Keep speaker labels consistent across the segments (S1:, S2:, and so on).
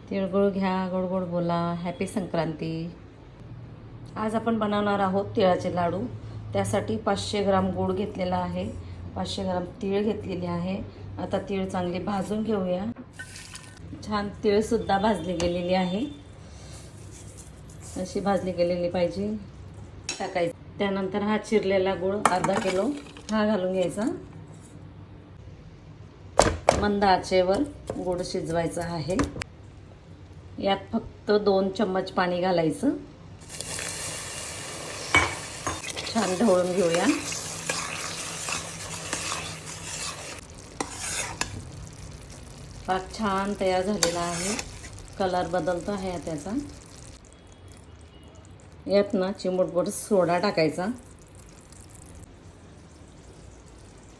S1: तिळगुळ घ्या, गोड गोड बोला, हॅपी संक्रांती. आज आपण बनवणार आहोत तिळाचे लाडू. त्यासाठी 500 ग्राम गूळ घेतलेला आहे, 500 ग्राम तीळ घेतलेली आहे. आता तीळ चांगली भाजून घेऊया. छान तीळसुद्धा भाजली गेलेली आहे, अशी भाजली गेलेली पाहिजे. टाकायचं. त्यानंतर हा चिरलेला गूळ अर्धा किलो हा घालून घ्यायचा. मंद आचेवर गूळ शिजवायचा आहे. यात फक्त 2 चम्मच पाणी घालायचं. छान ढवळून घेऊया. पाक छान तयार झालेला आहे. कलर बदलतो आहे त्याचा. यात ना चिमूटभर सोडा टाकायचा.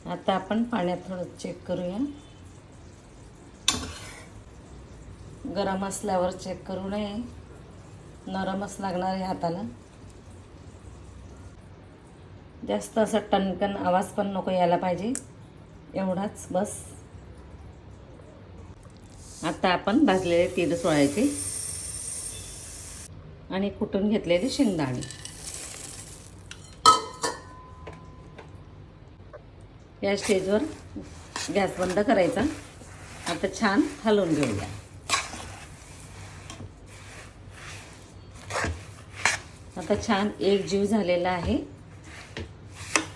S1: आता आपण पाण्यात थोडं चेक करूया. गरम असल्यावर चेक करू नये, नरमच लागणार आहे हाताला. जास्त असं टणकन आवाज पण नको यायला पाहिजे, एवढाच बस. आता आपण भाजलेले तीळ सोडायचे आणि कुटून घेतलेले शेंगदाणे. या स्टेजवर गॅस बंद करायचा. आता छान हलवून घेऊया. आता छान एकजीव झालेला आहे.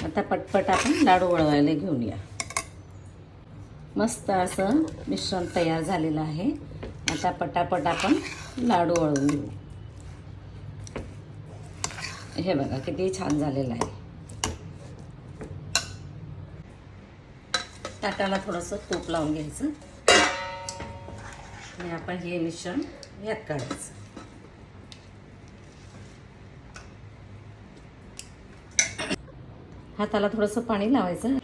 S1: आता पटपट आपण लाडू वळवायला घेऊया. मस्त असं मिश्रण तयार झालेलं आहे. आता पटापट आपण लाडू वळवून घेऊ. हे बघा किती छान झालेलं आहे. ताटाला थोडंसं तूप लावून घ्यायचं आणि आपण हे मिश्रण यात काढायचं. हाताला थोडंसं पाणी लावायचं.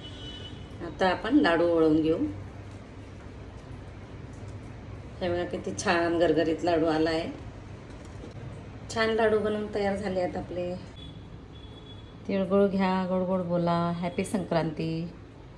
S1: आता आपण लाडू वळवून घेऊ. हे बघा किती छान गरगरीत लाडू आला आहे. छान लाडू बनवून तयार झाले आहेत आपले. तिळगुळ घ्या, गोड गोड बोला, हॅपी संक्रांती.